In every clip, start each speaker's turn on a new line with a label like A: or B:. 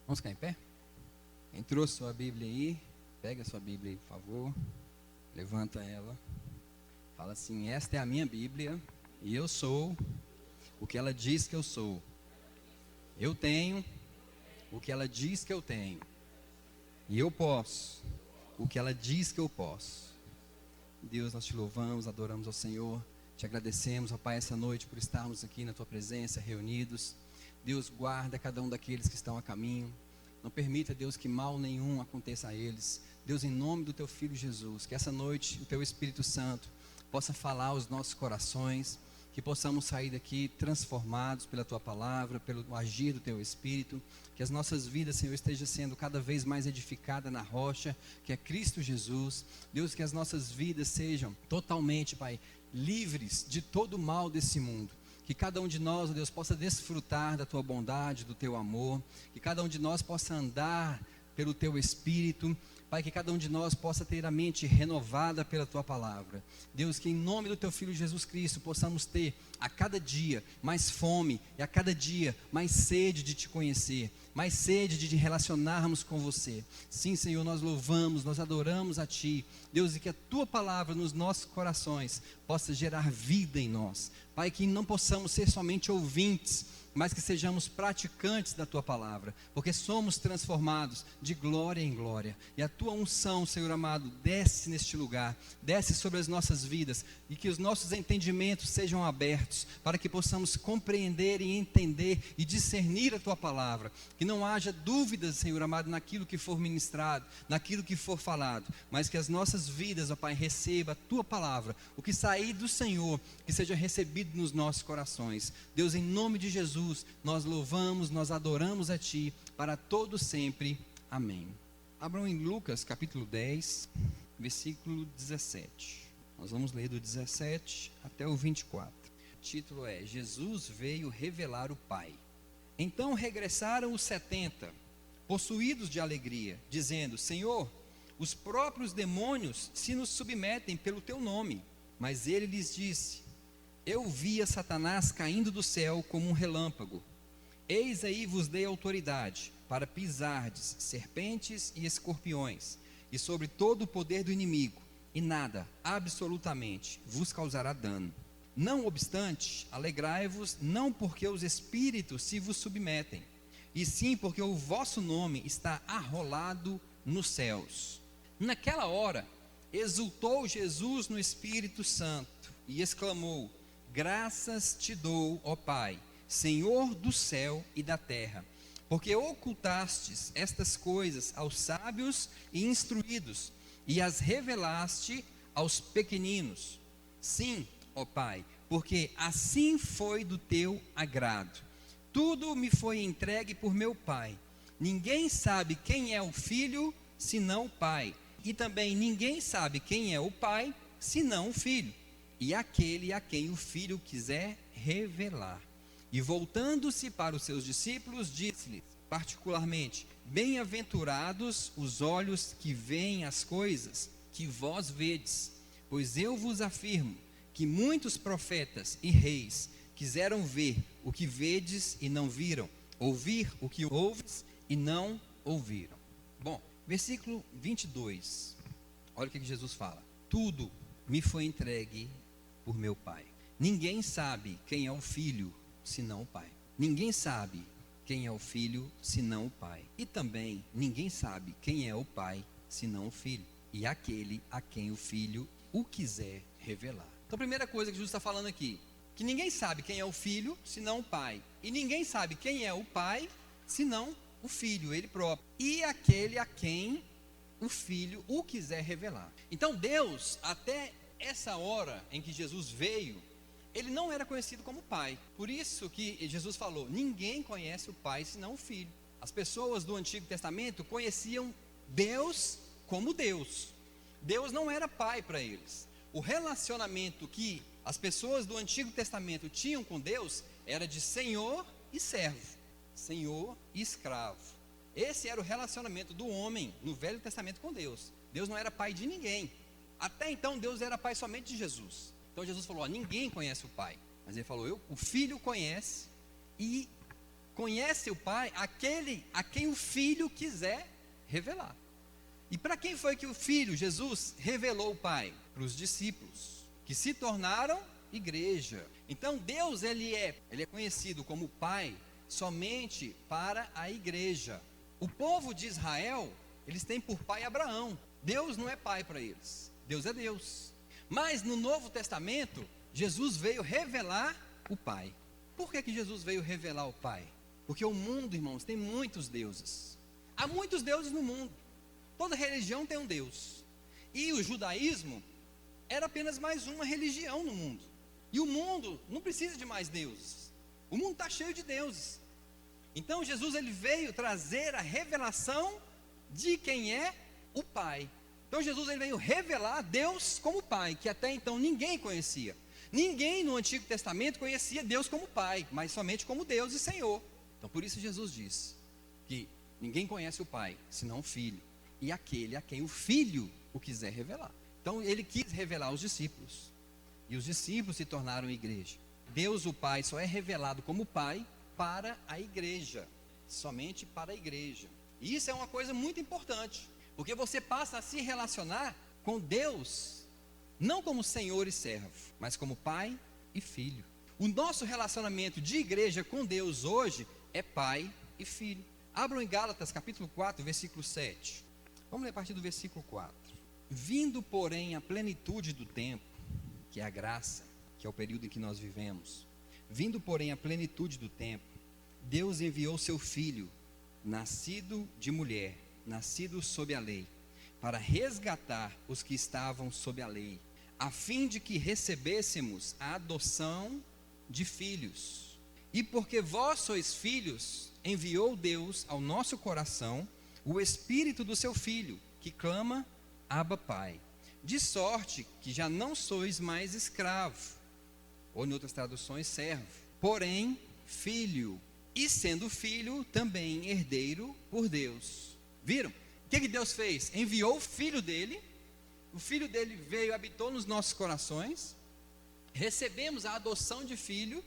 A: Vamos ficar em pé? Quem trouxe sua Bíblia aí, pega a sua Bíblia aí, por favor. Levanta ela. Fala assim: esta é a minha Bíblia e eu sou o que ela diz que eu sou. Eu tenho o que ela diz que eu tenho. E eu posso o que ela diz que eu posso. Deus, nós te louvamos, adoramos ao Senhor. Te agradecemos, ó Pai, essa noite por estarmos aqui na Tua presença, reunidos. Deus, guarda cada um daqueles que estão a caminho. Não permita, Deus, que mal nenhum aconteça a eles. Deus, em nome do Teu Filho Jesus, que essa noite o Teu Espírito Santo possa falar aos nossos corações, que possamos sair daqui transformados pela Tua palavra, pelo agir do Teu Espírito, que as nossas vidas, Senhor, estejam sendo cada vez mais edificadas na rocha, que é Cristo Jesus. Deus, que as nossas vidas sejam totalmente, Pai, livres de todo o mal desse mundo. Que cada um de nós, ó Deus, possa desfrutar da Tua bondade, do Teu amor, que cada um de nós possa andar pelo Teu Espírito, Pai, que cada um de nós possa ter a mente renovada pela Tua palavra. Deus, que em nome do Teu Filho Jesus Cristo possamos ter a cada dia mais fome e a cada dia mais sede de Te conhecer, mais sede de relacionarmos com Você. Sim, Senhor, nós louvamos, nós adoramos a Ti, Deus, e que a Tua palavra nos nossos corações possa gerar vida em nós. Pai, que não possamos ser somente ouvintes, mas que sejamos praticantes da Tua palavra, porque somos transformados de glória em glória, e a Tua unção, Senhor amado, desce neste lugar, desce sobre as nossas vidas, e que os nossos entendimentos sejam abertos, para que possamos compreender e entender e discernir a Tua palavra, que não haja dúvidas, Senhor amado, naquilo que for ministrado, naquilo que for falado, mas que as nossas vidas, ó Pai, receba a Tua palavra, o que sair do Senhor, que seja recebido nos nossos corações. Deus, em nome de Jesus, nós louvamos, nós adoramos a Ti, para todo sempre, amém. Abram em Lucas capítulo 10, versículo 17, nós vamos ler do 17 até o 24, o título é: Jesus veio revelar o Pai. Então regressaram os 70, possuídos de alegria, dizendo: Senhor, os próprios demônios se nos submetem pelo Teu nome. Mas ele lhes disse: eu via Satanás caindo do céu como um relâmpago. Eis aí vos dei autoridade para pisardes serpentes e escorpiões, e sobre todo o poder do inimigo, e nada, absolutamente, vos causará dano. Não obstante, alegrai-vos, não porque os espíritos se vos submetem, e sim porque o vosso nome está arrolado nos céus. Naquela hora, exultou Jesus no Espírito Santo, e exclamou: graças te dou, ó Pai, Senhor do céu e da terra, porque ocultastes estas coisas aos sábios e instruídos, e as revelaste aos pequeninos. Sim, ó Pai, porque assim foi do teu agrado. Tudo me foi entregue por meu Pai. Ninguém sabe quem é o Filho, senão o Pai, e também ninguém sabe quem é o Pai, senão o Filho, e aquele a quem o Filho quiser revelar. E voltando-se para os seus discípulos, disse-lhes particularmente: bem-aventurados os olhos que veem as coisas que vós vedes, pois eu vos afirmo que muitos profetas e reis quiseram ver o que vedes e não viram, ouvir o que ouves e não ouviram. Bom, versículo 22, olha o que Jesus fala: tudo me foi entregue por meu Pai. Ninguém sabe quem é o Filho, senão o Pai. Ninguém sabe quem é o Filho, senão o Pai. E também ninguém sabe quem é o Pai, senão o Filho, e aquele a quem o Filho o quiser revelar. Então a primeira coisa que Jesus está falando aqui, que ninguém sabe quem é o Filho, senão o Pai. E ninguém sabe quem é o Pai, senão o Filho, Ele próprio. E aquele a quem o Filho o quiser revelar. Então Deus, até essa hora em que Jesus veio, Ele não era conhecido como Pai. Por isso que Jesus falou: ninguém conhece o Pai senão o Filho. As pessoas do Antigo Testamento conheciam Deus como Deus. Deus não era Pai para eles. O relacionamento que as pessoas do Antigo Testamento tinham com Deus era de senhor e servo, senhor e escravo. Esse era o relacionamento do homem no Velho Testamento com Deus. Deus não era pai de ninguém. Até então Deus era pai somente de Jesus. Então Jesus falou: ninguém conhece o Pai. Mas Ele falou: o Filho conhece, e conhece o Pai aquele a quem o Filho quiser revelar. E para quem foi que o Filho, Jesus, revelou o Pai? Para os discípulos, que se tornaram igreja. Então Deus ele é conhecido como Pai somente para a igreja. O povo de Israel, eles têm por pai Abraão. Deus não é pai para eles, Deus é Deus. Mas no Novo Testamento, Jesus veio revelar o Pai. Por que Jesus veio revelar o Pai? Porque o mundo, irmãos, tem muitos deuses. Há muitos deuses no mundo. Toda religião tem um Deus. E o judaísmo era apenas mais uma religião no mundo. E o mundo não precisa de mais deuses. O mundo está cheio de deuses. Então Jesus ele veio trazer a revelação de quem é o Pai. Então Jesus ele veio revelar Deus como Pai, que até então ninguém conhecia. Ninguém no Antigo Testamento conhecia Deus como Pai, mas somente como Deus e Senhor. Então por isso Jesus disse que ninguém conhece o Pai, senão o Filho, e aquele a quem o Filho o quiser revelar. Então ele quis revelar aos discípulos, e os discípulos se tornaram igreja. Deus o Pai só é revelado como Pai para a igreja, somente para a igreja. E isso é uma coisa muito importante, porque você passa a se relacionar com Deus, não como Senhor e servo, mas como Pai e Filho. O nosso relacionamento de igreja com Deus hoje é Pai e Filho. Abram em Gálatas capítulo 4, versículo 7. Vamos ler a partir do versículo 4. Vindo, porém, a plenitude do tempo, que é a graça, que é o período em que nós vivemos. Vindo, porém, a plenitude do tempo, Deus enviou seu Filho, nascido de mulher, nascido sob a lei, para resgatar os que estavam sob a lei, a fim de que recebêssemos a adoção de filhos. E porque vós sois filhos, enviou Deus ao nosso coração o Espírito do seu Filho, que clama, Abba, Pai. De sorte que já não sois mais escravo, ou em outras traduções, servo, porém, filho, e sendo filho, também herdeiro por Deus. Viram? O que Deus fez? Enviou o Filho dele veio e habitou nos nossos corações, recebemos a adoção de filho,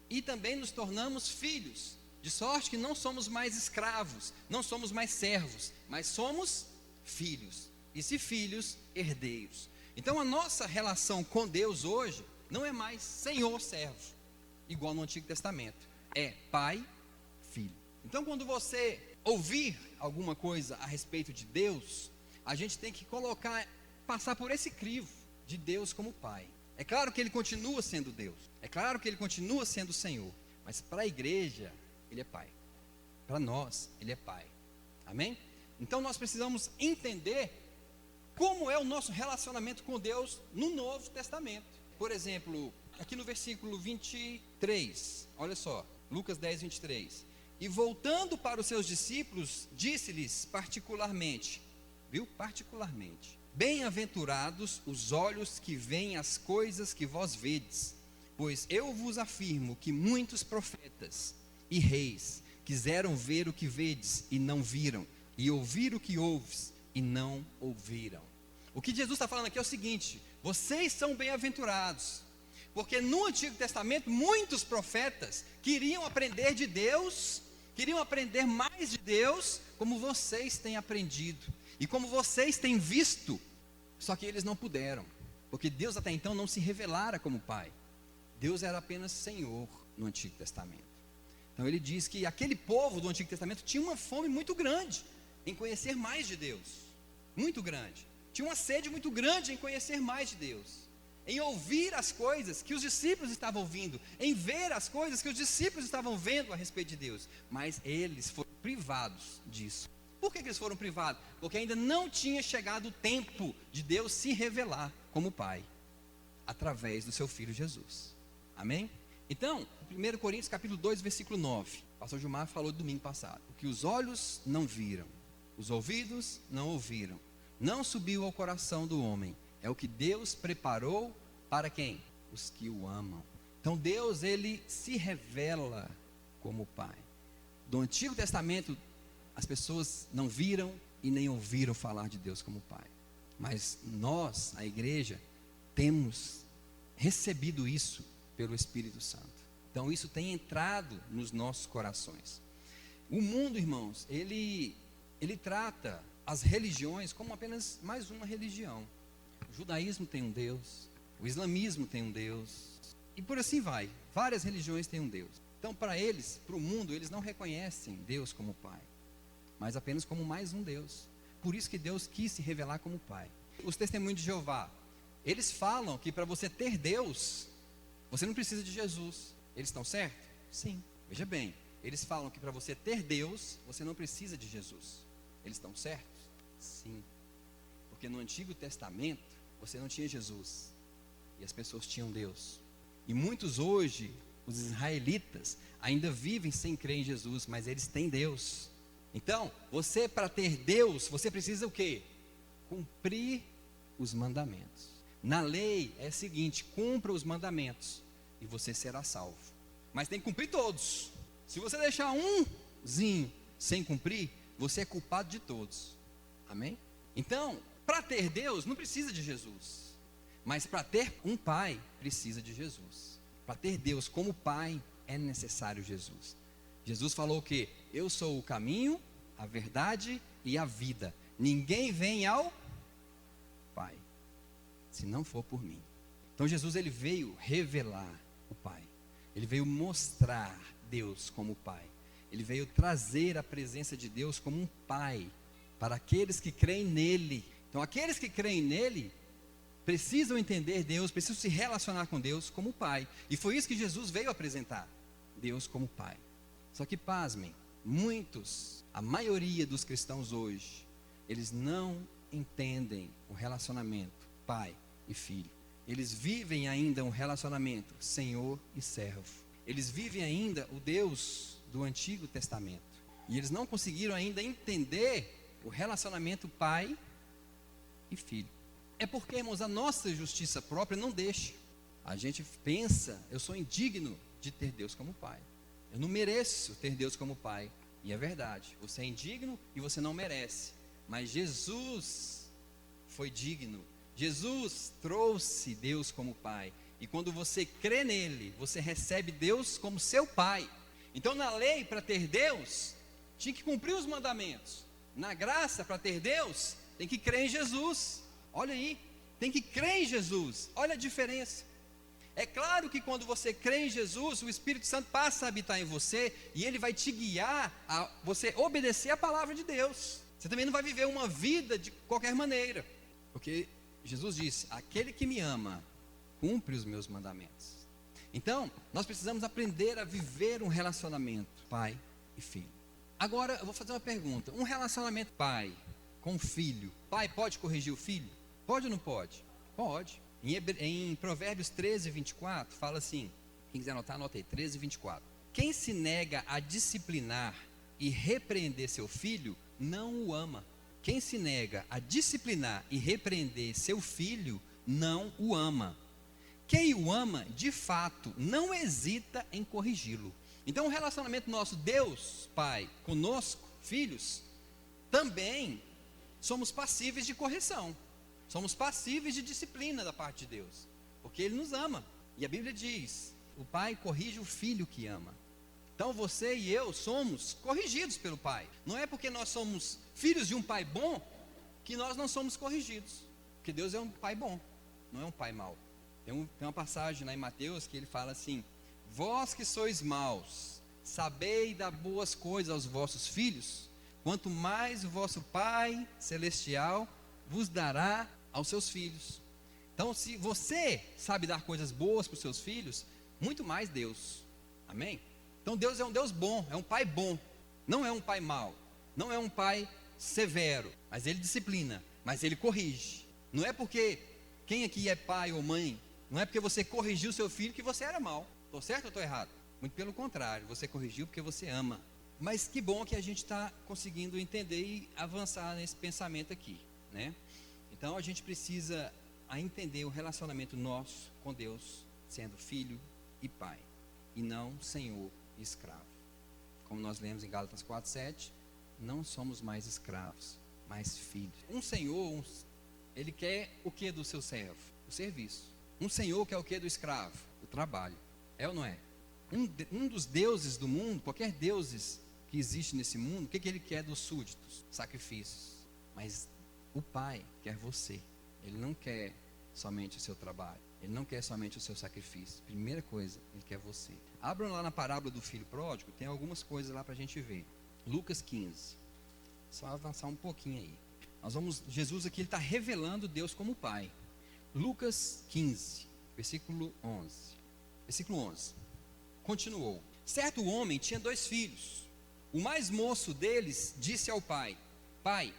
A: e também nos tornamos filhos, de sorte que não somos mais escravos, não somos mais servos, mas somos filhos, e se filhos, herdeiros. Então a nossa relação com Deus hoje não é mais senhor-servo, igual no Antigo Testamento, é pai, filho. Então quando você ouvir alguma coisa a respeito de Deus, a gente tem que passar por esse crivo de Deus como pai. É claro que ele continua sendo Deus, é claro que ele continua sendo Senhor, mas para a igreja ele é pai, para nós ele é pai, amém? Então nós precisamos entender como é o nosso relacionamento com Deus no Novo Testamento. Por exemplo, aqui no versículo 23, olha só, Lucas 10, 23. E voltando para os seus discípulos, disse-lhes particularmente, viu? Particularmente, bem-aventurados os olhos que veem as coisas que vós vedes, pois eu vos afirmo que muitos profetas e reis quiseram ver o que vedes e não viram, e ouvir o que ouves e não ouviram. O que Jesus está falando aqui é o seguinte: vocês são bem-aventurados, porque no Antigo Testamento muitos profetas queriam aprender de Deus, queriam aprender mais de Deus, como vocês têm aprendido, e como vocês têm visto, só que eles não puderam, porque Deus até então não se revelara como Pai, Deus era apenas Senhor no Antigo Testamento. Então ele diz que aquele povo do Antigo Testamento tinha uma fome muito grande em conhecer mais de Deus, muito grande, tinha uma sede muito grande em conhecer mais de Deus, em ouvir as coisas que os discípulos estavam ouvindo, em ver as coisas que os discípulos estavam vendo a respeito de Deus, mas eles foram privados disso. Por que eles foram privados? Porque ainda não tinha chegado o tempo de Deus se revelar como Pai, através do seu Filho Jesus, amém? Então, 1 Coríntios capítulo 2, versículo 9, o pastor Gilmar falou domingo passado, o que os olhos não viram, os ouvidos não ouviram, não subiu ao coração do homem, é o que Deus preparou para quem? Os que o amam. Então Deus, ele se revela como Pai. Do Antigo Testamento, as pessoas não viram e nem ouviram falar de Deus como Pai. Mas nós, a igreja, temos recebido isso pelo Espírito Santo. Então isso tem entrado nos nossos corações. O mundo, irmãos, ele trata as religiões como apenas mais uma religião. O judaísmo tem um Deus, o islamismo tem um Deus, e por assim vai. Várias religiões têm um Deus. Então, para eles, para o mundo, eles não reconhecem Deus como Pai, mas apenas como mais um Deus. Por isso que Deus quis se revelar como Pai. Os testemunhos de Jeová, eles falam que para você ter Deus, você não precisa de Jesus. Eles estão certos? Sim. Veja bem, eles falam que para você ter Deus, você não precisa de Jesus. Eles estão certos? Sim. Porque no Antigo Testamento, você não tinha Jesus, e as pessoas tinham Deus. E muitos hoje, os israelitas, ainda vivem sem crer em Jesus, mas eles têm Deus. Então, você para ter Deus, você precisa o quê? Cumprir os mandamentos. Na lei é o seguinte: cumpra os mandamentos e você será salvo. Mas tem que cumprir todos. Se você deixar umzinho sem cumprir, você é culpado de todos. Amém? Então, para ter Deus, não precisa de Jesus. Mas para ter um pai, precisa de Jesus. Para ter Deus como pai, é necessário Jesus. Jesus falou que eu sou o caminho, a verdade e a vida. Ninguém vem ao Pai se não for por mim. Então Jesus, ele veio revelar o Pai. Ele veio mostrar Deus como Pai. Ele veio trazer a presença de Deus como um Pai para aqueles que creem nele. Então aqueles que creem nele precisam entender Deus, precisam se relacionar com Deus como Pai. E foi isso que Jesus veio apresentar, Deus como Pai. Só que pasmem, muitos, a maioria dos cristãos hoje, eles não entendem o relacionamento pai e filho. Eles vivem ainda um relacionamento senhor e servo. Eles vivem ainda o Deus do Antigo Testamento. E eles não conseguiram ainda entender o relacionamento pai e filho. É porque, irmãos, a nossa justiça própria não deixa. A gente pensa, eu sou indigno de ter Deus como pai. Eu não mereço ter Deus como pai. E é verdade, você é indigno e você não merece. Mas Jesus foi digno. Jesus trouxe Deus como pai. E quando você crê nele, você recebe Deus como seu pai. Então na lei, para ter Deus, tinha que cumprir os mandamentos. Na graça, para ter Deus, tem que crer em Jesus. Olha aí, tem que crer em Jesus. Olha a diferença. É claro que quando você crê em Jesus, o Espírito Santo passa a habitar em você e ele vai te guiar a você obedecer a palavra de Deus. Você também não vai viver uma vida de qualquer maneira, porque Jesus disse: aquele que me ama, cumpre os meus mandamentos. Então, nós precisamos aprender a viver um relacionamento pai e filho. Agora, eu vou fazer uma pergunta: um relacionamento pai com filho, pai pode corrigir o filho? Pode ou não pode? Pode. Em Provérbios 13, 24, fala assim, quem quiser anotar, anota aí, 13, 24. Quem se nega a disciplinar e repreender seu filho, não o ama. Quem se nega a disciplinar e repreender seu filho, não o ama. Quem o ama, de fato, não hesita em corrigi-lo. Então o relacionamento nosso, Deus, Pai, conosco, filhos, também somos passíveis de correção. Somos passíveis de disciplina da parte de Deus, porque Ele nos ama. E a Bíblia diz: o Pai corrige o filho que ama. Então você e eu somos corrigidos pelo Pai. Não é porque nós somos filhos de um Pai bom que nós não somos corrigidos. Porque Deus é um Pai bom, não é um Pai mau. Tem uma passagem lá em Mateus que ele fala assim: vós que sois maus, sabei dar boas coisas aos vossos filhos, quanto mais o vosso Pai Celestial vos dará aos seus filhos. Então, se você sabe dar coisas boas para os seus filhos, muito mais Deus. Amém? Então Deus é um Deus bom, é um Pai bom. Não é um Pai mau, não é um Pai severo, mas Ele disciplina, mas Ele corrige. Não é porque quem aqui é pai ou mãe, não é porque você corrigiu seu filho que você era mau. Estou certo ou estou errado? Muito pelo contrário, você corrigiu porque você ama. Mas que bom que a gente está conseguindo entender e avançar nesse pensamento aqui, né? Então a gente precisa entender o relacionamento nosso com Deus, sendo filho e pai, e não senhor e escravo. Como nós lemos em Gálatas 4:7, não somos mais escravos, mas filhos. Um senhor, ele quer o que do seu servo? O serviço. Um senhor quer o que do escravo? O trabalho. É ou não é? Um dos deuses do mundo, qualquer deuses que existe nesse mundo, o que ele quer dos súditos? Sacrifícios. Mas o Pai quer você. Ele não quer somente o seu trabalho. Ele não quer somente o seu sacrifício. Primeira coisa, Ele quer você. Abram lá na parábola do filho pródigo, tem algumas coisas lá para a gente ver. Lucas 15. Só avançar um pouquinho aí. Jesus aqui está revelando Deus como Pai. Lucas 15, versículo 11. Versículo 11. Continuou. Certo homem tinha 2 filhos. O mais moço deles disse ao pai: Pai,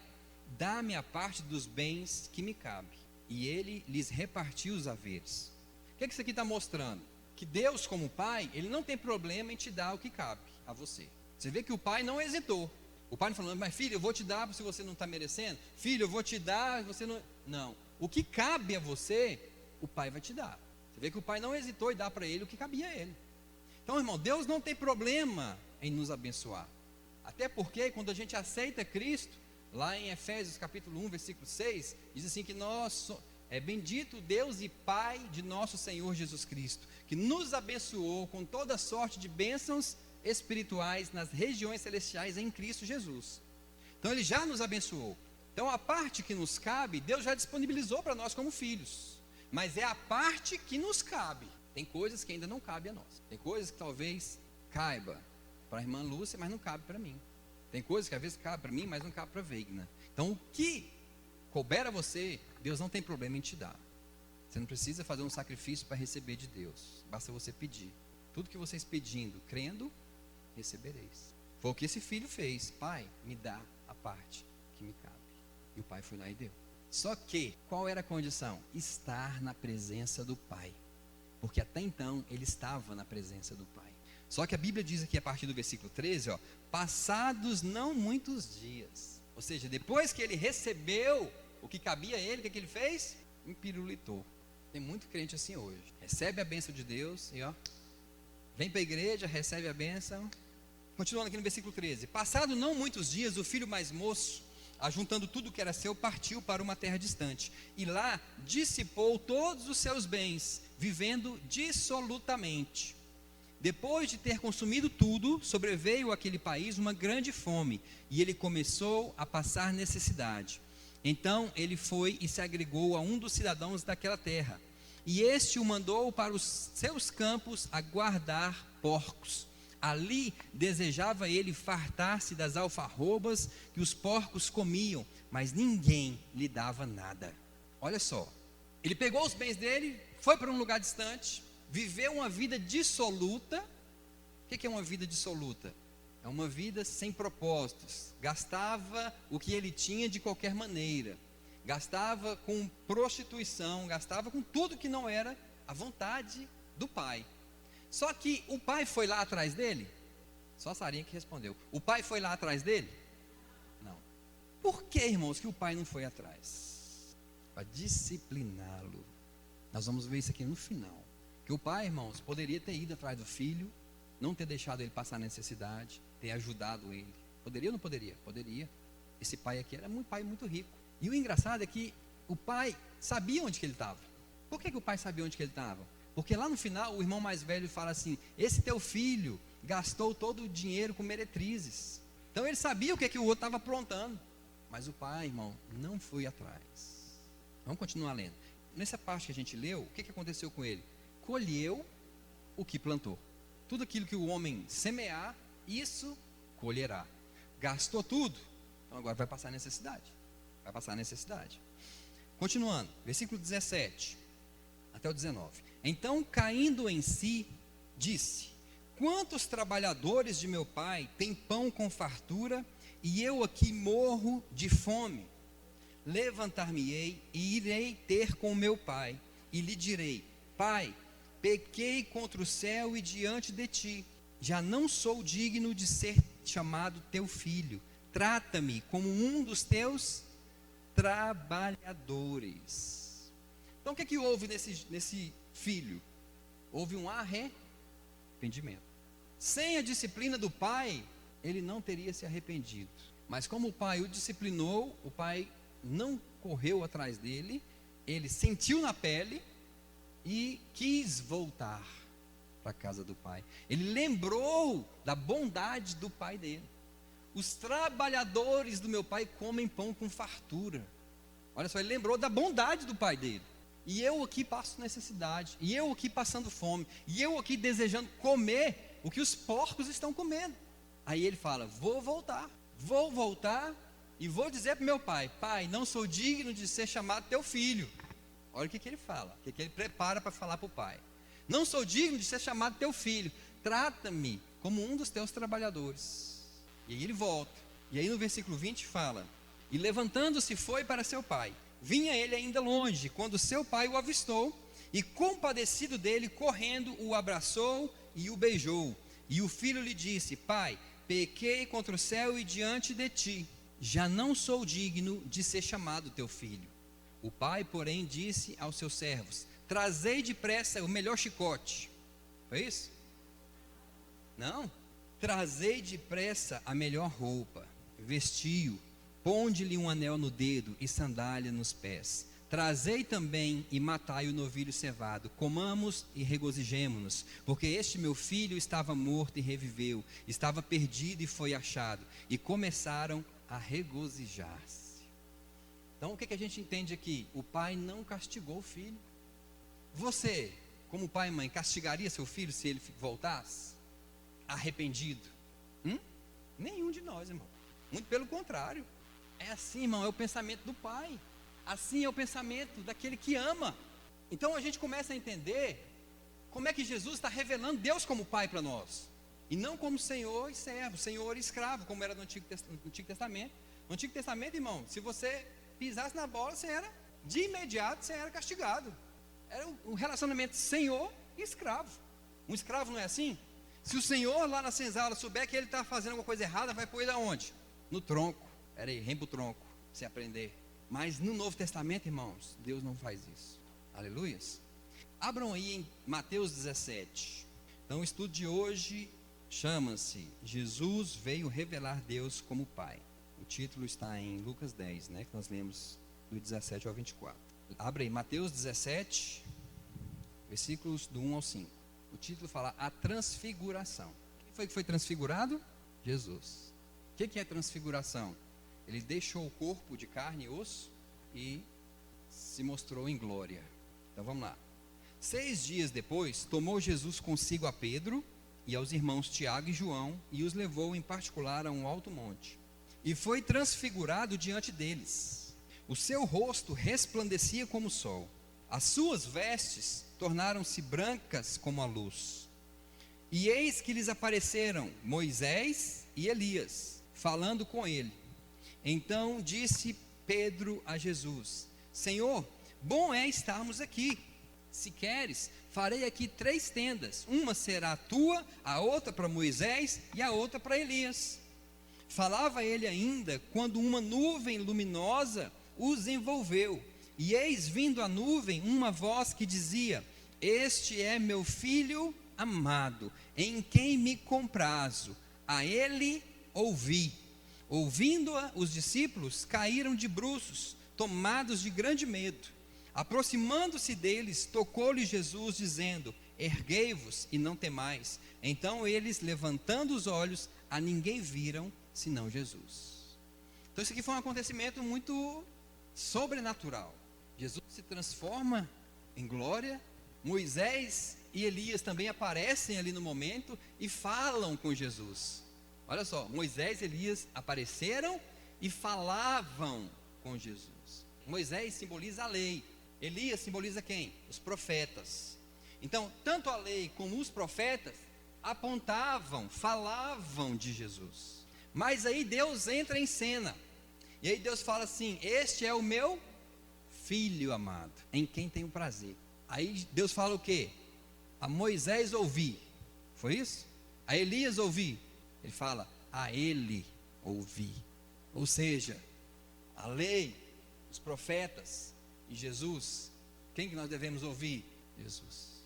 A: dá-me a parte dos bens que me cabe. E ele lhes repartiu os haveres. O que isso aqui está mostrando? Que Deus, como Pai, Ele não tem problema em te dar o que cabe a você. Você vê que o pai não hesitou. O pai não falou: mas filho, eu vou te dar se você não está merecendo. Filho, eu vou te dar se você não... Não. O que cabe a você, o pai vai te dar. Você vê que o pai não hesitou em dar para ele o que cabia a ele. Então, irmão, Deus não tem problema em nos abençoar. Até porque quando a gente aceita Cristo, lá em Efésios capítulo 1, versículo 6, diz assim que bendito Deus e Pai de nosso Senhor Jesus Cristo, que nos abençoou com toda sorte de bênçãos espirituais nas regiões celestiais em Cristo Jesus. Então Ele já nos abençoou. Então a parte que nos cabe, Deus já disponibilizou para nós como filhos. Mas é a parte que nos cabe. Tem coisas que ainda não cabem a nós. Tem coisas que talvez caiba para a irmã Lúcia, mas não cabe para mim. Tem coisas que às vezes cabe para mim, mas não cabe para a Weigner. Então o que couber a você, Deus não tem problema em te dar. Você não precisa fazer um sacrifício para receber de Deus. Basta você pedir. Tudo que vocês pedindo, crendo, recebereis. Foi o que esse filho fez. Pai, me dá a parte que me cabe. E o pai foi lá e deu. Só que, qual era a condição? Estar na presença do Pai. Porque até então, ele estava na presença do Pai. Só que a Bíblia diz aqui a partir do versículo 13, passados não muitos dias. Ou seja, depois que ele recebeu o que cabia a ele, o que ele fez? Empirulitou. Tem muito crente assim hoje. Recebe a bênção de Deus e vem para a igreja, recebe a bênção. Continuando aqui no versículo 13. Passado não muitos dias, o filho mais moço, ajuntando tudo que era seu, partiu para uma terra distante. E lá dissipou todos os seus bens, vivendo dissolutamente. Depois de ter consumido tudo, sobreveio àquele país uma grande fome, e ele começou a passar necessidade. Então ele foi e se agregou a um dos cidadãos daquela terra, e este o mandou para os seus campos a guardar porcos. Ali desejava ele fartar-se das alfarrobas que os porcos comiam, mas ninguém lhe dava nada. Olha só, ele pegou os bens dele, foi para um lugar distante, viveu uma vida dissoluta. O que é uma vida dissoluta? É uma vida sem propósitos. Gastava o que ele tinha de qualquer maneira. Gastava com prostituição, gastava com tudo que não era a vontade do pai. Só que o pai foi lá atrás dele? Só a Sarinha que respondeu. O pai foi lá atrás dele? Não. Por que, irmãos, que o pai não foi atrás? Para discipliná-lo. Nós vamos ver isso aqui no final. Que o pai, irmãos, poderia ter ido atrás do filho, não ter deixado ele passar necessidade, ter ajudado ele. Poderia ou não poderia? Poderia. Esse pai aqui era um pai muito rico. E o engraçado é que o pai sabia onde que ele estava. Por que o pai sabia onde que ele estava? Porque lá no final o irmão mais velho fala assim: esse teu filho gastou todo o dinheiro com meretrizes. Então ele sabia o que o outro estava aprontando. Mas o pai, irmão, não foi atrás. Vamos continuar lendo. Nessa parte que a gente leu, o que aconteceu com ele? Colheu o que plantou. Tudo aquilo que o homem semear, isso colherá. Gastou tudo, então agora vai passar necessidade. Vai passar necessidade. Continuando, versículo 17 até o 19. Então, caindo em si, disse: quantos trabalhadores de meu pai têm pão com fartura, e eu aqui morro de fome? Levantar-me-ei e irei ter com meu pai, e lhe direi: Pai, pequei contra o céu e diante de ti, já não sou digno de ser chamado teu filho, trata-me como um dos teus trabalhadores. Então o que houve nesse filho? Houve um arrependimento. Sem a disciplina do pai, ele não teria se arrependido. Mas como o pai o disciplinou, o pai não correu atrás dele, ele sentiu na pele e quis voltar. para a casa do pai. Ele lembrou da bondade do pai dele. Os trabalhadores do meu pai comem pão com fartura. Olha só, ele lembrou da bondade do pai dele. E eu aqui passo necessidade, e eu aqui passando fome, e eu aqui desejando comer o que os porcos estão comendo. Aí ele fala: vou voltar e vou dizer para meu pai: pai, não sou digno de ser chamado teu filho. Olha o que ele fala, o que ele prepara para falar para o pai: não sou digno de ser chamado teu filho, trata-me como um dos teus trabalhadores. E aí ele volta, e aí no versículo 20 fala: e levantando-se foi para seu pai. Vinha ele ainda longe, quando seu pai o avistou, e compadecido dele, correndo, o abraçou e o beijou. E o filho lhe disse: pai, pequei contra o céu e diante de ti, já não sou digno de ser chamado teu filho. O pai, porém, disse aos seus servos: trazei depressa o melhor chicote. Foi isso? Não? Trazei depressa a melhor roupa, vestiu, ponde-lhe um anel no dedo e sandália nos pés. Trazei também e matai o novilho cevado, comamos e regozijemo-nos, porque este meu filho estava morto e reviveu, estava perdido e foi achado. E começaram a regozijar-se. Então o que a gente entende aqui? O pai não castigou o filho. Você, como pai e mãe, castigaria seu filho se ele voltasse arrependido? Nenhum de nós, irmão. Muito pelo contrário. É assim, irmão, é o pensamento do pai. Assim é o pensamento daquele que ama. Então a gente começa a entender como é que Jesus está revelando Deus como pai para nós, e não como Senhor e servo, Senhor e escravo, como era no Antigo Testamento. No Antigo Testamento, irmão, se você pisasse na bola, de imediato você era castigado. Era um relacionamento Senhor e escravo. Um escravo não é assim? Se o Senhor lá na senzala souber que ele está fazendo alguma coisa errada, vai pôr ele aonde? No tronco. Era aí, rempa o tronco, se aprender. Mas no Novo Testamento, irmãos, Deus não faz isso. Aleluias. Abram aí em Mateus 17. Então o estudo de hoje chama-se Jesus veio revelar Deus como Pai. O título está em Lucas 10, né, que nós lemos do 17 ao 24. Abra aí, Mateus 17, versículos do 1 ao 5. O título fala a transfiguração. Quem foi transfigurado? Jesus. O que é transfiguração? Ele deixou o corpo de carne e osso e se mostrou em glória. Então vamos lá. 6 dias depois, tomou Jesus consigo a Pedro e aos irmãos Tiago e João e os levou em particular a um alto monte. E foi transfigurado diante deles. O seu rosto resplandecia como o sol. As suas vestes tornaram-se brancas como a luz. E eis que lhes apareceram Moisés e Elias, falando com ele. Então disse Pedro a Jesus: Senhor, bom é estarmos aqui. Se queres, farei aqui 3 tendas. Uma será tua, a outra para Moisés e a outra para Elias. Falava ele ainda, quando uma nuvem luminosa os envolveu. E eis vindo a nuvem uma voz que dizia: Este é meu filho amado, em quem me comprazo. A ele ouvi. Ouvindo-a, os discípulos caíram de bruços, tomados de grande medo. Aproximando-se deles, tocou-lhe Jesus, dizendo: Erguei-vos e não temais. Então eles, levantando os olhos, a ninguém viram, senão Jesus. Então isso aqui foi um acontecimento muito sobrenatural. Jesus se transforma em glória. Moisés e Elias também aparecem ali no momento e falam com Jesus. Olha só, Moisés e Elias apareceram e falavam com Jesus. Moisés simboliza a lei. Elias simboliza quem? Os profetas. Então, tanto a lei como os profetas apontavam, falavam de Jesus. Mas aí Deus entra em cena. E aí Deus fala assim: Este é o meu filho amado, em quem tenho prazer. Aí Deus fala o quê? A Moisés ouvi. Foi isso? A Elias ouvi. Ele fala: a ele ouvi. Ou seja, a lei, os profetas e Jesus. Quem que nós devemos ouvir? Jesus.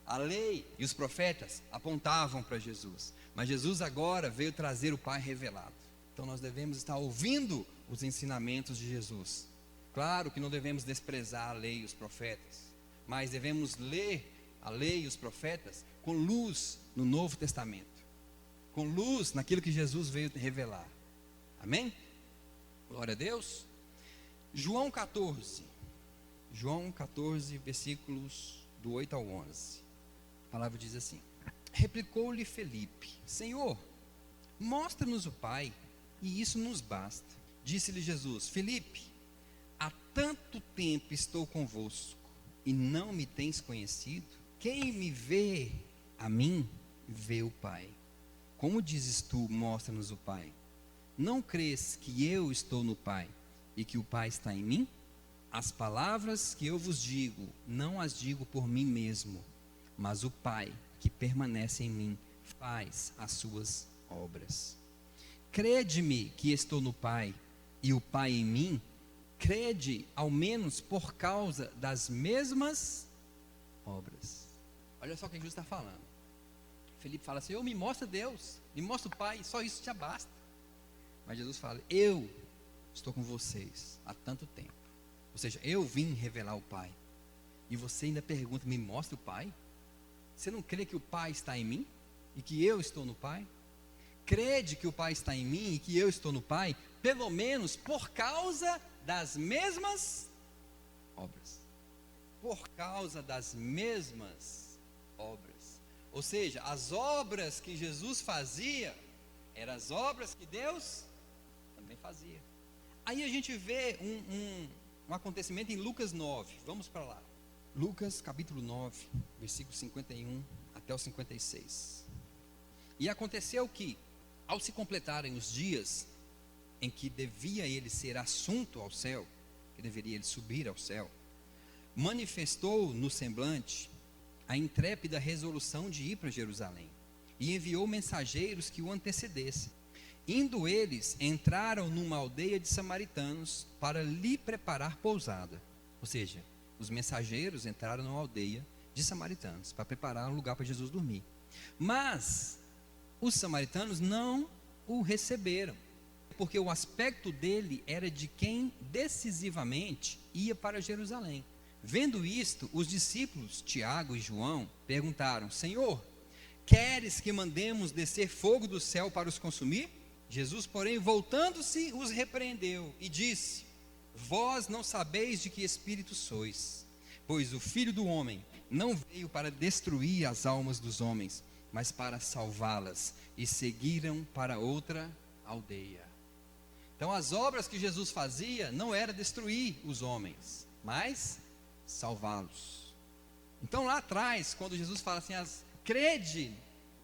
A: A lei e os profetas apontavam para Jesus, mas Jesus agora veio trazer o Pai revelado. Então nós devemos estar ouvindo os ensinamentos de Jesus. Claro que não devemos desprezar a lei e os profetas, mas devemos ler a lei e os profetas com luz no Novo Testamento, com luz naquilo que Jesus veio revelar. Amém? Glória a Deus. João 14, versículos do 8 ao 11. A palavra diz assim: replicou-lhe Felipe: Senhor, mostra-nos o Pai, e isso nos basta. Disse-lhe Jesus: Felipe, há tanto tempo estou convosco, e não me tens conhecido? Quem me vê a mim, vê o Pai. Como dizes tu, mostra-nos o Pai? Não crês que eu estou no Pai, e que o Pai está em mim? As palavras que eu vos digo, não as digo por mim mesmo, mas o Pai que permanece em mim faz as suas obras. Crede-me que estou no Pai e o Pai em mim. Crede ao menos por causa das mesmas obras. Olha só o que Jesus está falando. Felipe fala assim: me mostra Deus, me mostra o Pai, só isso já basta. Mas Jesus fala: eu estou com vocês há tanto tempo. Ou seja, eu vim revelar o Pai. E você ainda pergunta: me mostra o Pai? Você não crê que o Pai está em mim? E que eu estou no Pai? Crede que o Pai está em mim e que eu estou no Pai? Pelo menos por causa das mesmas obras. Por causa das mesmas obras. Ou seja, as obras que Jesus fazia eram as obras que Deus também fazia. Aí a gente vê um acontecimento em Lucas 9. Vamos para lá. Lucas capítulo 9, versículo 51 até o 56. E aconteceu que, ao se completarem os dias em que devia ele ser assunto ao céu, que deveria ele subir ao céu, manifestou no semblante a intrépida resolução de ir para Jerusalém, e enviou mensageiros que o antecedessem. Indo eles, entraram numa aldeia de samaritanos para lhe preparar pousada. Ou seja, os mensageiros entraram numa aldeia de samaritanos para preparar um lugar para Jesus dormir. Mas os samaritanos não o receberam, porque o aspecto dele era de quem decisivamente ia para Jerusalém. Vendo isto, os discípulos Tiago e João perguntaram: Senhor, queres que mandemos descer fogo do céu para os consumir? Jesus, porém, voltando-se, os repreendeu e disse: vós não sabeis de que espírito sois, pois o Filho do Homem não veio para destruir as almas dos homens, mas para salvá-las. E seguiram para outra aldeia. Então as obras que Jesus fazia não era destruir os homens, mas salvá-los. Então lá atrás, quando Jesus fala assim: crede,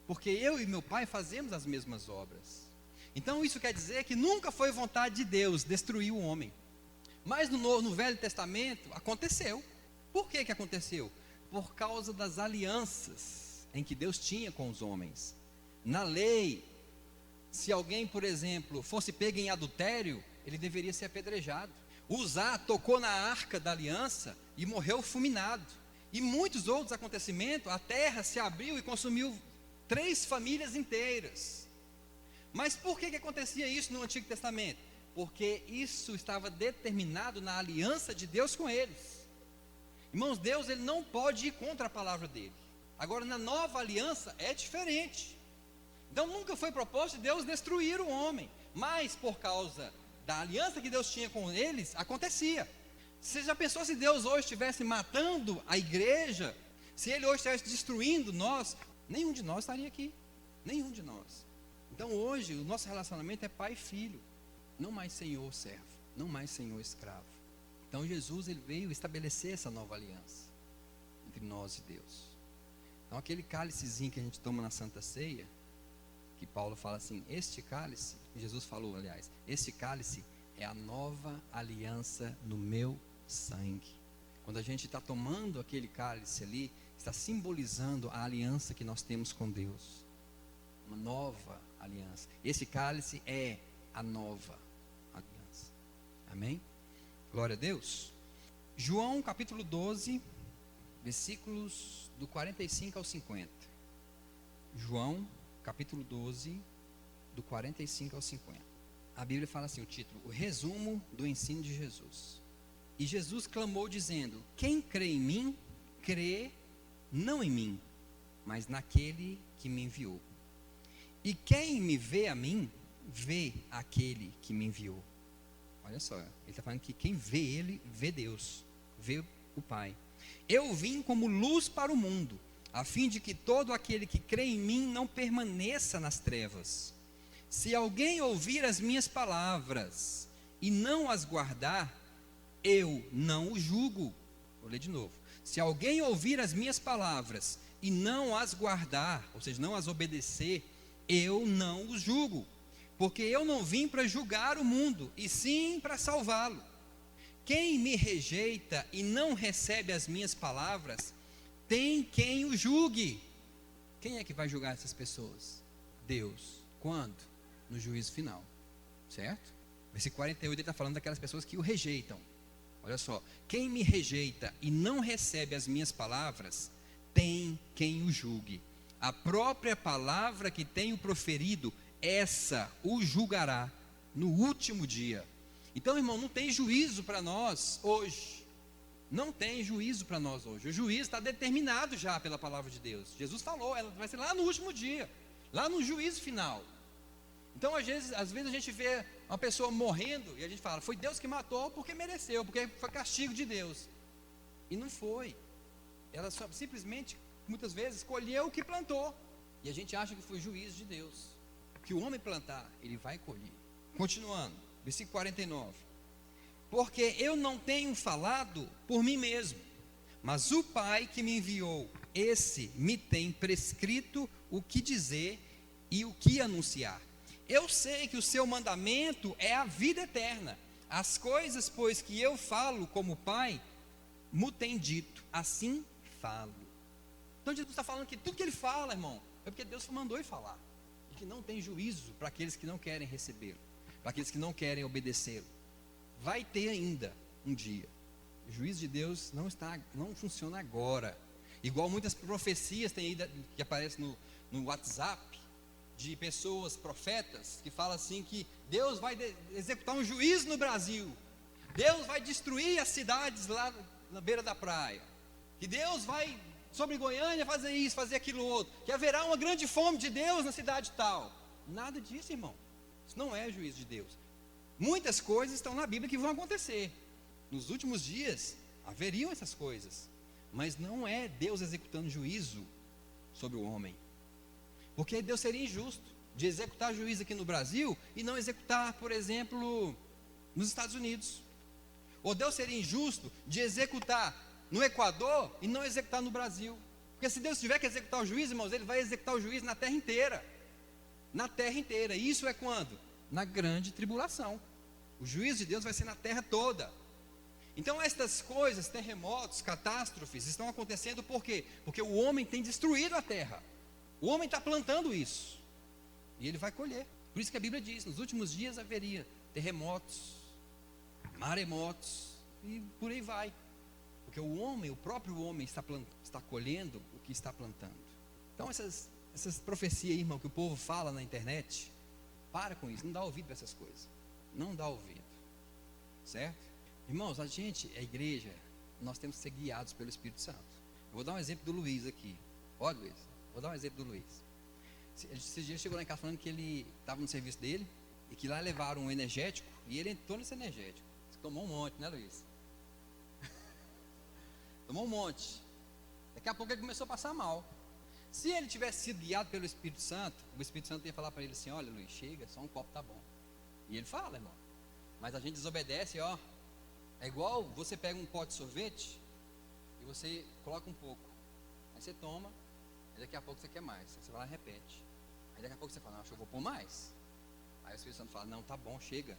A: porque eu e meu Pai fazemos as mesmas obras. Então isso quer dizer que nunca foi vontade de Deus destruir o homem. Mas no Velho Testamento aconteceu. Por que aconteceu? Por causa das alianças em que Deus tinha com os homens. Na lei, se alguém, por exemplo, fosse pego em adultério, ele deveria ser apedrejado. Uzá tocou na arca da aliança e morreu fulminado. E muitos outros acontecimentos, a terra se abriu e consumiu 3 famílias inteiras. Mas por que acontecia isso no Antigo Testamento? Porque isso estava determinado na aliança de Deus com eles. Irmãos, Deus ele não pode ir contra a palavra dele. Agora, na nova aliança é diferente. Então nunca foi propósito de Deus destruir o homem, mas por causa da aliança que Deus tinha com eles, acontecia. Você já pensou se Deus hoje estivesse matando a igreja? Se Ele hoje estivesse destruindo nós? Nenhum de nós estaria aqui. Nenhum de nós. Então hoje o nosso relacionamento é pai e filho. Não mais senhor servo, não mais senhor escravo. Então Jesus ele veio estabelecer essa nova aliança entre nós e Deus. Então aquele cálicezinho que a gente toma na Santa Ceia, que Paulo fala assim, este cálice, Jesus falou aliás, este cálice é a nova aliança no meu sangue. Quando a gente está tomando aquele cálice ali, está simbolizando a aliança que nós temos com Deus. Uma nova aliança. Esse cálice é a nova aliança. Amém? Glória a Deus. João capítulo 12, versículos do 45 ao 50. João capítulo 12, do 45 ao 50. A Bíblia fala assim, o título, o resumo do ensino de Jesus. E Jesus clamou dizendo, quem crê em mim, crê não em mim, mas naquele que me enviou. E quem me vê a mim, vê aquele que me enviou. Olha só, ele está falando que quem vê ele, vê Deus, vê o Pai. Eu vim como luz para o mundo, a fim de que todo aquele que crê em mim não permaneça nas trevas. Se alguém ouvir as minhas palavras e não as guardar, eu não o julgo. Vou ler de novo. Se alguém ouvir as minhas palavras e não as guardar, ou seja, não as obedecer, eu não o julgo. Porque eu não vim para julgar o mundo, e sim para salvá-lo. Quem me rejeita e não recebe as minhas palavras, tem quem o julgue. Quem é que vai julgar essas pessoas? Deus. Quando? No juízo final. Certo? Versículo 48, ele está falando daquelas pessoas que o rejeitam. Olha só. Quem me rejeita e não recebe as minhas palavras, tem quem o julgue. A própria palavra que tenho proferido, essa o julgará no último dia. Então, irmão, não tem juízo para nós hoje. Não tem juízo para nós hoje. O juízo está determinado já pela palavra de Deus. Jesus falou, ela vai ser lá no último dia, lá no juízo final. Então, às vezes a gente vê uma pessoa morrendo e a gente fala, foi Deus que matou porque mereceu, porque foi castigo de Deus. E não foi. Ela só, simplesmente, muitas vezes, colheu o que plantou. E a gente acha que foi juízo de Deus. O que o homem plantar, ele vai colher. Continuando, versículo 49. Porque eu não tenho falado por mim mesmo, mas o Pai que me enviou, esse me tem prescrito o que dizer e o que anunciar. Eu sei que o seu mandamento é a vida eterna. As coisas, pois, que eu falo como Pai, me tem dito, assim falo. Então Jesus está falando que tudo que ele fala, irmão, é porque Deus mandou ele falar. E que não tem juízo para aqueles que não querem recebê-lo, para aqueles que não querem obedecê-lo. Vai ter ainda um dia. O juízo de Deus não funciona agora. Igual muitas profecias tem aí que aparecem no WhatsApp, de pessoas, profetas, que falam assim que Deus vai executar um juízo no Brasil. Deus vai destruir as cidades lá na beira da praia. Que Deus vai sobre Goiânia fazer isso, fazer aquilo outro. Que haverá uma grande fome de Deus na cidade tal. Nada disso, irmão. Isso não é juízo de Deus. Muitas coisas estão na Bíblia que vão acontecer. Nos últimos dias haveriam essas coisas. Mas não é Deus executando juízo sobre o homem. Porque Deus seria injusto de executar juízo aqui no Brasil e não executar, por exemplo, nos Estados Unidos. Ou Deus seria injusto de executar no Equador e não executar no Brasil. Porque se Deus tiver que executar o juízo, irmãos, Ele vai executar o juízo na terra inteira. Na terra inteira. E isso é quando? Na grande tribulação. O juízo de Deus vai ser na terra toda. Então estas coisas, terremotos, catástrofes, estão acontecendo por quê? Porque o homem tem destruído a terra. O homem está plantando isso. E ele vai colher. Por isso que a Bíblia diz, nos últimos dias haveria terremotos, maremotos, e por aí vai. Porque o homem, o próprio homem está colhendo o que está plantando. Então essas profecias aí, irmão, que o povo fala na internet, para com isso, não dá ouvido para essas coisas. Não dá ouvido. Certo? Irmãos, a igreja, nós temos que ser guiados pelo Espírito Santo. Eu vou dar um exemplo do Luiz aqui. Ó, Luiz, vou dar um exemplo do Luiz. Esses dias chegou lá em casa falando que ele estava no serviço dele e que lá levaram um energético e ele entrou nesse energético. Tomou um monte, né, Luiz? Tomou um monte. Daqui a pouco ele começou a passar mal. Se ele tivesse sido guiado pelo Espírito Santo, o Espírito Santo ia falar para ele assim: olha, Luiz, chega, só um copo tá bom. E ele fala, irmão. Mas a gente desobedece, ó. É igual você pega um pote de sorvete e você coloca um pouco. Aí você toma, aí daqui a pouco você quer mais. Aí você vai lá e repete. Aí daqui a pouco você fala, não, acho que eu vou pôr mais. Aí o Espírito Santo fala, não, tá bom, chega.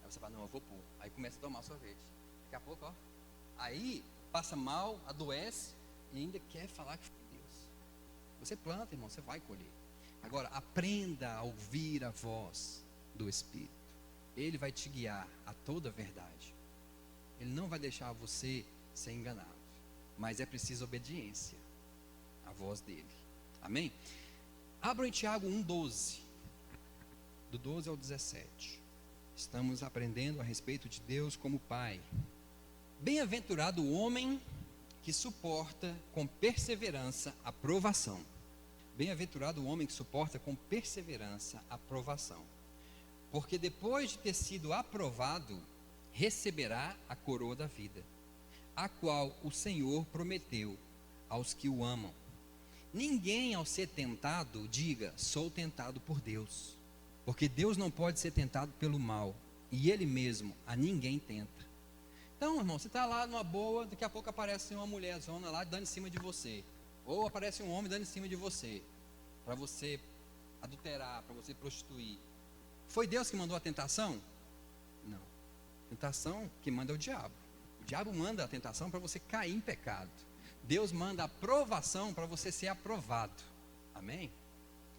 A: Aí você fala, não, eu vou pôr. Aí começa a tomar sorvete. Daqui a pouco, ó. Aí passa mal, adoece e ainda quer falar que foi Deus. Você planta, irmão, você vai colher. Agora, aprenda a ouvir a voz do Espírito. Ele vai te guiar a toda a verdade. Ele não vai deixar você ser enganado. Mas é preciso obediência à voz dele. Amém? Abram em Tiago 1,12. Do 12 ao 17. Estamos aprendendo a respeito de Deus como Pai. Bem-aventurado o homem que suporta com perseverança a provação. Bem-aventurado o homem que suporta com perseverança a provação, porque depois de ter sido aprovado, receberá a coroa da vida, a qual o Senhor prometeu aos que o amam. Ninguém, ao ser tentado, diga: sou tentado por Deus, porque Deus não pode ser tentado pelo mal, e Ele mesmo a ninguém tenta. Então, irmão, você está lá numa boa, daqui a pouco aparece uma mulher zona lá dando em cima de você, ou aparece um homem dando em cima de você, para você adulterar, para você prostituir. Foi Deus que mandou a tentação? Não. A tentação que manda é o diabo. O diabo manda a tentação para você cair em pecado. Deus manda a provação para você ser aprovado. Amém?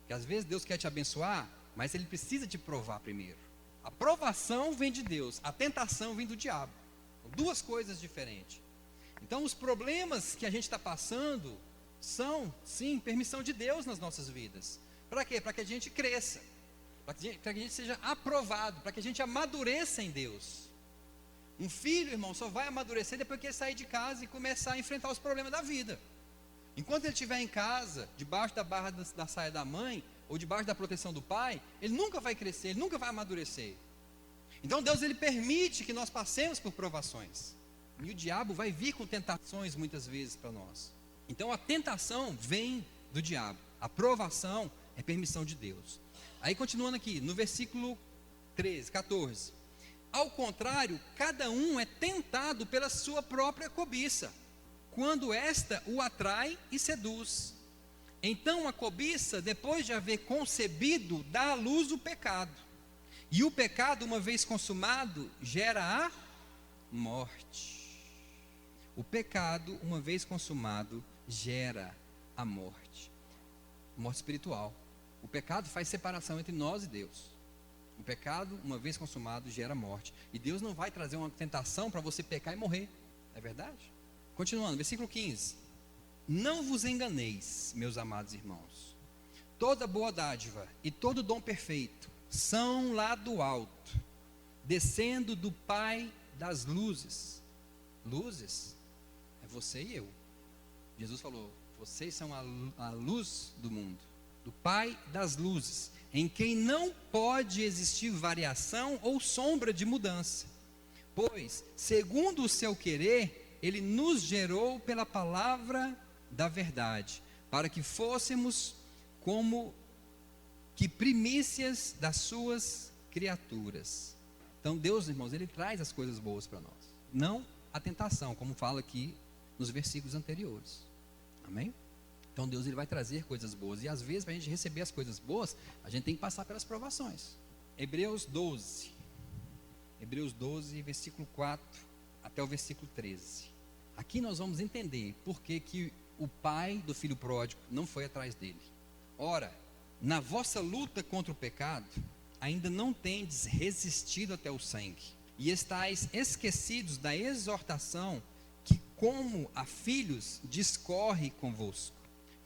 A: Porque às vezes Deus quer te abençoar, mas Ele precisa te provar primeiro. A provação vem de Deus, a tentação vem do diabo. Duas coisas diferentes. Então os problemas que a gente está passando são, sim, permissão de Deus nas nossas vidas. Para quê? Para que a gente cresça, para que a gente seja aprovado, para que a gente amadureça em Deus. Um filho, irmão, só vai amadurecer depois que ele sair de casa e começar a enfrentar os problemas da vida. Enquanto ele estiver em casa, debaixo da barra da saia da mãe, ou debaixo da proteção do pai, ele nunca vai crescer, ele nunca vai amadurecer. Então Deus, Ele permite que nós passemos por provações, e o diabo vai vir com tentações muitas vezes para nós. Então a tentação vem do diabo, a provação é permissão de Deus. Aí continuando aqui, no versículo 13, 14: ao contrário, cada um é tentado pela sua própria cobiça, quando esta o atrai e seduz. Então a cobiça, depois de haver concebido, dá à luz o pecado. E o pecado, uma vez consumado, gera a morte. O pecado, uma vez consumado, gera a morte. Morte espiritual. O pecado faz separação entre nós e Deus. O pecado, uma vez consumado, gera morte. E Deus não vai trazer uma tentação para você pecar e morrer. É verdade? Continuando, versículo 15. Não vos enganeis, meus amados irmãos. Toda boa dádiva e todo dom perfeito são lá do alto, descendo do Pai das luzes. Luzes é você e eu. Jesus falou: vocês são a luz do mundo, do Pai das luzes, em quem não pode existir variação ou sombra de mudança, pois, segundo o seu querer, Ele nos gerou pela palavra da verdade, para que fôssemos como que primícias das suas criaturas. Então Deus, irmãos, Ele traz as coisas boas para nós, não a tentação, como fala aqui nos versículos anteriores. Amém? Então Deus, Ele vai trazer coisas boas, e às vezes para a gente receber as coisas boas, a gente tem que passar pelas provações. Hebreus 12, versículo 4 até o versículo 13. Aqui nós vamos entender por que o pai do filho pródigo não foi atrás dele. Ora, na vossa luta contra o pecado, ainda não tendes resistido até o sangue, e estáis esquecidos da exortação que, como a filhos, discorre convosco.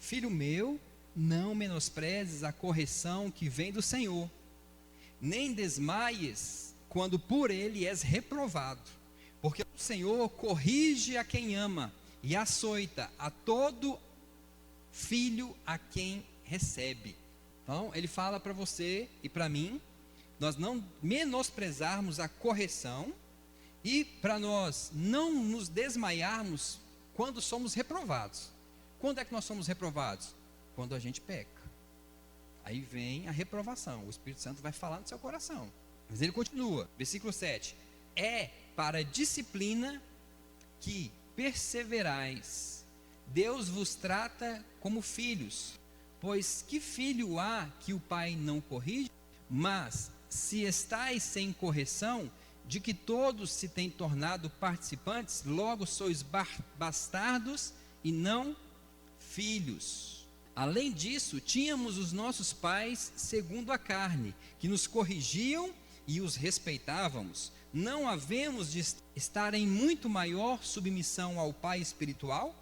A: Filho meu, não menosprezes a correção que vem do Senhor, nem desmaies quando por ele és reprovado, porque o Senhor corrige a quem ama e açoita a todo filho a quem recebe. Então ele fala para você e para mim, nós não menosprezarmos a correção, e para nós não nos desmaiarmos quando somos reprovados. Quando é que nós somos reprovados? Quando a gente peca. Aí vem a reprovação, o Espírito Santo vai falar no seu coração. Mas ele continua, versículo 7: é para a disciplina que perseverais. Deus vos trata como filhos. Pois que filho há que o pai não corrige? Mas se estáis sem correção, de que todos se têm tornado participantes, logo sois bastardos e não filhos. Além disso, tínhamos os nossos pais segundo a carne, que nos corrigiam e os respeitávamos. Não havemos de estar em muito maior submissão ao Pai espiritual?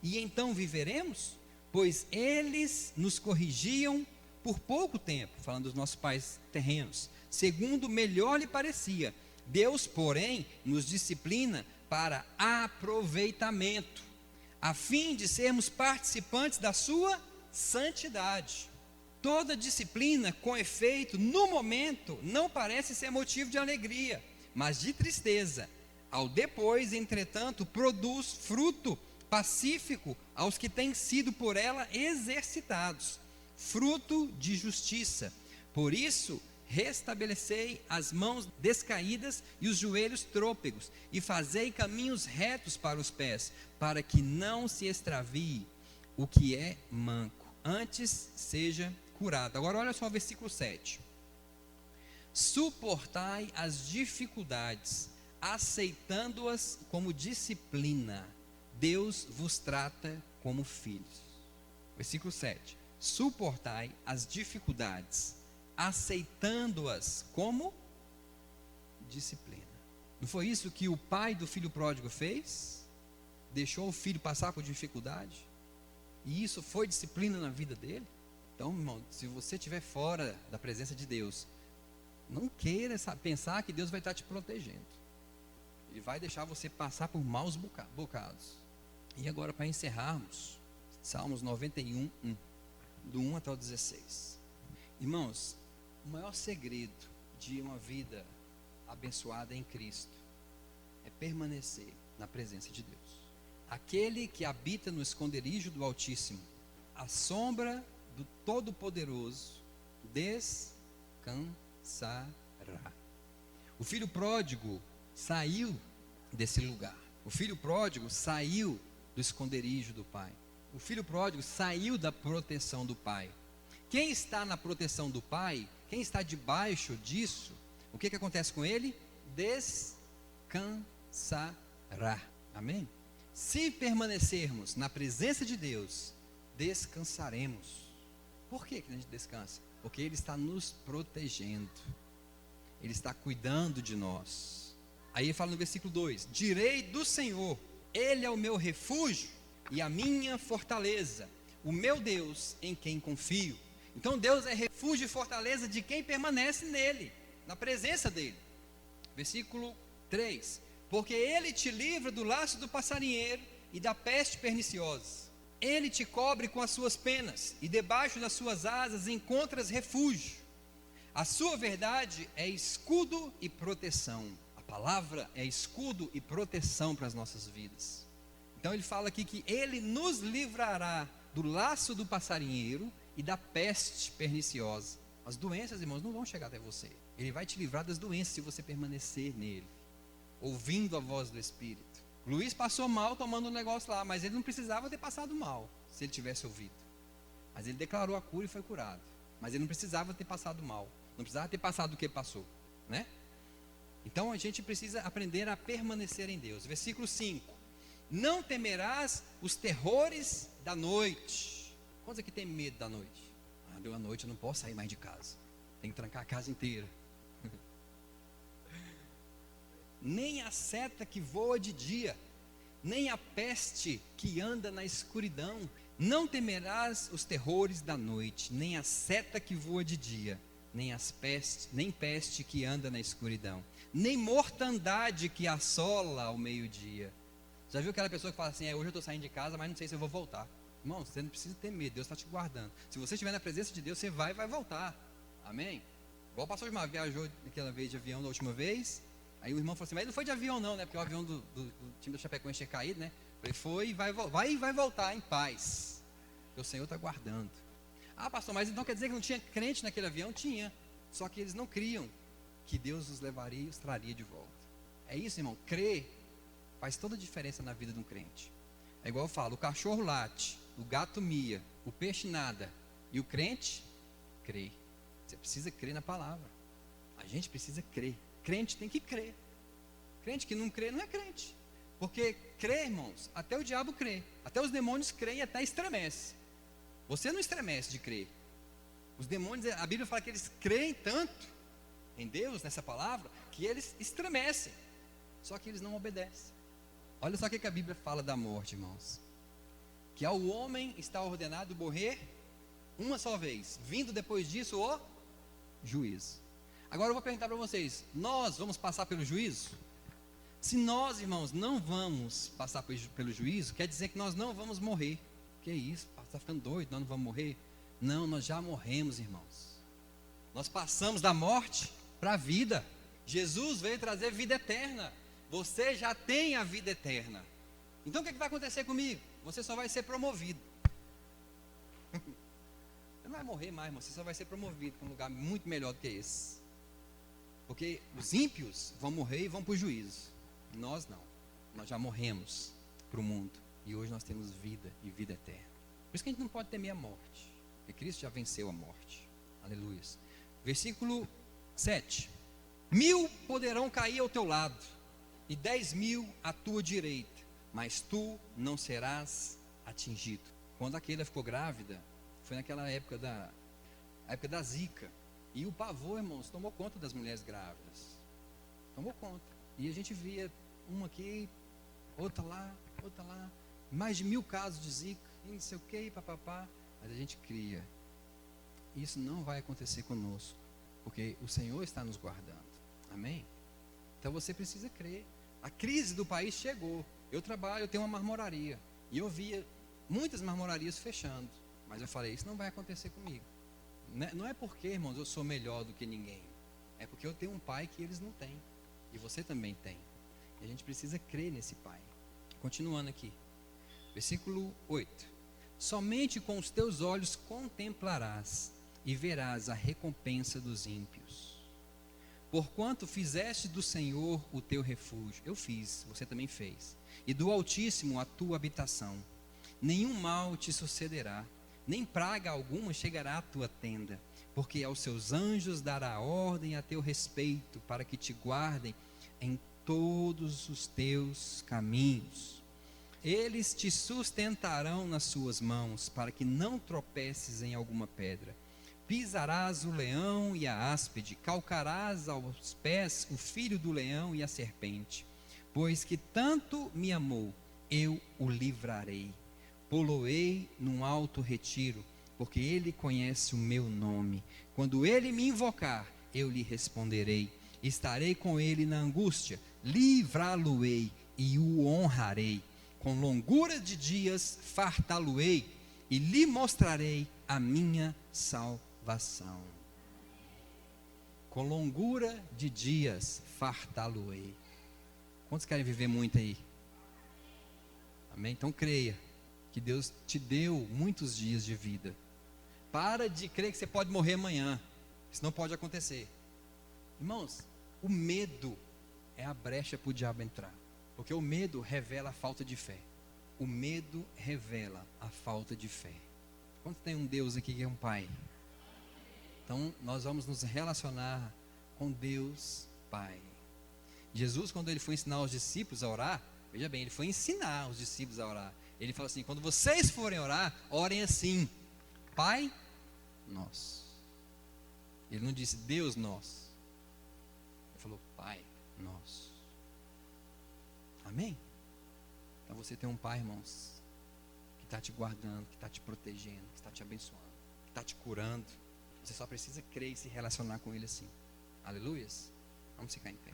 A: E então viveremos? Pois eles nos corrigiam por pouco tempo, falando dos nossos pais terrenos, segundo melhor lhe parecia. Deus, porém, nos disciplina para aproveitamento, a fim de sermos participantes da sua santidade. Toda disciplina, com efeito, no momento, não parece ser motivo de alegria, mas de tristeza. Ao depois, entretanto, produz fruto pacífico aos que têm sido por ela exercitados, fruto de justiça. Por isso, restabelecei as mãos descaídas e os joelhos trôpegos, e fazei caminhos retos para os pés, para que não se extravie o que é manco, antes seja curado. Agora olha só o versículo 7. Suportai as dificuldades, aceitando-as como disciplina. Deus vos trata como filhos. Versículo 7. Suportai as dificuldades, aceitando-as como disciplina. Não foi isso que o pai do filho pródigo fez? Deixou o filho passar por dificuldade? E isso foi disciplina na vida dele? Então, irmão, se você estiver fora da presença de Deus, não queira pensar que Deus vai estar te protegendo. Ele vai deixar você passar por maus bocados. E agora, para encerrarmos, Salmos 91, 1, do 1 até o 16. Irmãos, o maior segredo de uma vida abençoada em Cristo é permanecer na presença de Deus. Aquele que habita no esconderijo do Altíssimo, à sombra do Todo-Poderoso, descansará. O filho pródigo saiu desse lugar. O filho pródigo saiu do esconderijo do pai. O filho pródigo saiu da proteção do pai. Quem está na proteção do pai, quem está debaixo disso, o que acontece com ele? Descansará. Amém? Se permanecermos na presença de Deus, descansaremos. Por que a gente descansa? Porque Ele está nos protegendo. Ele está cuidando de nós. Aí ele fala no versículo 2: direi do Senhor, Ele é o meu refúgio e a minha fortaleza, o meu Deus em quem confio. Então Deus é refúgio e fortaleza de quem permanece nele, na presença dele. Versículo 3: porque Ele te livra do laço do passarinheiro e da peste perniciosa. Ele te cobre com as suas penas, e debaixo das suas asas encontras refúgio. A sua verdade é escudo e proteção. A palavra é escudo e proteção para as nossas vidas. Então ele fala aqui que Ele nos livrará do laço do passarinheiro e da peste perniciosa. As doenças, irmãos, não vão chegar até você. Ele vai te livrar das doenças se você permanecer nele, ouvindo a voz do Espírito. Luiz passou mal tomando um negócio lá, mas ele não precisava ter passado mal, se ele tivesse ouvido. Mas ele declarou a cura e foi curado. Mas ele não precisava ter passado mal, não precisava ter passado o que passou, né? Então a gente precisa aprender a permanecer em Deus. Versículo 5: não temerás os terrores da noite. Quantos aqui tem medo da noite? Deu a noite, eu não posso sair mais de casa, tem que trancar a casa inteira. Nem a seta que voa de dia, nem a peste que anda na escuridão. Não temerás os terrores da noite, nem a seta que voa de dia, nem peste que anda na escuridão, nem mortandade que assola ao meio-dia. Já viu aquela pessoa que fala assim: hoje eu estou saindo de casa, mas não sei se eu vou voltar. Irmão, você não precisa ter medo, Deus está te guardando. Se você estiver na presença de Deus, você vai voltar. Amém? Igual o pastor Gilmar viajou naquela vez de avião da última vez. Aí o irmão falou assim: mas não foi de avião não, né? Porque o avião do time do Chapecoense tinha caído, né? Ele foi e vai voltar em paz, porque o Senhor está guardando. Ah, pastor, mas então quer dizer que não tinha crente naquele avião? Tinha, só que eles não criam que Deus os levaria e os traria de volta. É isso, irmão, crer faz toda a diferença na vida de um crente. É igual eu falo: o cachorro late, o gato mia, o peixe nada, e o crente crê. Você precisa crer na palavra. A gente precisa crer. Crente tem que crer. Crente que não crê não é crente. Porque crer, irmãos, até o diabo crê, até os demônios creem e até estremece. Você não estremece de crer. Os demônios, a Bíblia fala que eles creem tanto em Deus, nessa palavra, que eles estremecem. Só que eles não obedecem. Olha só o que a Bíblia fala da morte, irmãos: que ao homem está ordenado morrer uma só vez, vindo depois disso o juízo. Agora eu vou perguntar para vocês: nós vamos passar pelo juízo? Se nós, irmãos, não vamos passar pelo juízo, quer dizer que nós não vamos morrer. Que isso? Está ficando doido, nós não vamos morrer? Não, nós já morremos, irmãos. Nós passamos da morte para a vida. Jesus veio trazer vida eterna. Você já tem a vida eterna. Então o que vai acontecer comigo? Você só vai ser promovido. Você não vai morrer mais, irmão. Você só vai ser promovido para um lugar muito melhor do que esse. Porque os ímpios vão morrer e vão para o juízo. Nós não. Nós já morremos para o mundo. E hoje nós temos vida e vida eterna. Por isso que a gente não pode temer a morte. Porque Cristo já venceu a morte. Aleluia. Versículo 7. 1000 poderão cair ao teu lado, e 10.000 à tua direita, mas tu não serás atingido. Quando aquela ficou grávida, foi naquela época da Zika. E o pavor, irmãos, tomou conta das mulheres grávidas. Tomou conta. E a gente via uma aqui, outra lá. Mais de 1000 casos de Zika, e não sei o que, papapá. Mas a gente cria. Isso não vai acontecer conosco, porque o Senhor está nos guardando. Amém? Então você precisa crer. A crise do país chegou. Eu tenho uma marmoraria. E eu via muitas marmorarias fechando. Mas eu falei, isso não vai acontecer comigo. Não é porque, irmãos, eu sou melhor do que ninguém. É porque eu tenho um pai que eles não têm. E você também tem. E a gente precisa crer nesse pai. Continuando aqui. Versículo 8. Somente com os teus olhos contemplarás e verás a recompensa dos ímpios. Porquanto fizeste do Senhor o teu refúgio, eu fiz, você também fez, e do Altíssimo a tua habitação. Nenhum mal te sucederá, nem praga alguma chegará à tua tenda, porque aos seus anjos dará ordem a teu respeito, para que te guardem em todos os teus caminhos. Eles te sustentarão nas suas mãos, para que não tropeces em alguma pedra. Pisarás o leão e a áspide, calcarás aos pés o filho do leão e a serpente. Pois que tanto me amou, eu o livrarei. Poloei num alto retiro, porque ele conhece o meu nome. Quando ele me invocar, eu lhe responderei. Estarei com ele na angústia, livrá-lo-ei e o honrarei. Com longura de dias fartá-lo-ei e lhe mostrarei a minha salvação. Com longura de dias fartá-lo-ei. Quantos querem viver muito aí? Amém? Então creia que Deus te deu muitos dias de vida. Para de crer que você pode morrer amanhã. Isso não pode acontecer. Irmãos, o medo é a brecha para o diabo entrar. Porque o medo revela a falta de fé. O medo revela a falta de fé. Quanto tem um Deus aqui que é um Pai? Então, nós vamos nos relacionar com Deus Pai. Jesus, quando ele foi ensinar os discípulos a orar, veja bem, ele foi ensinar os discípulos a orar. Ele falou assim, quando vocês forem orar, orem assim, Pai Nosso. Ele não disse Deus Nosso. Ele falou Pai Nosso. Amém? Então você tem um Pai, irmãos, que está te guardando, que está te protegendo, que está te abençoando, que está te curando. Você só precisa crer e se relacionar com Ele assim. Aleluias? Vamos ficar em pé.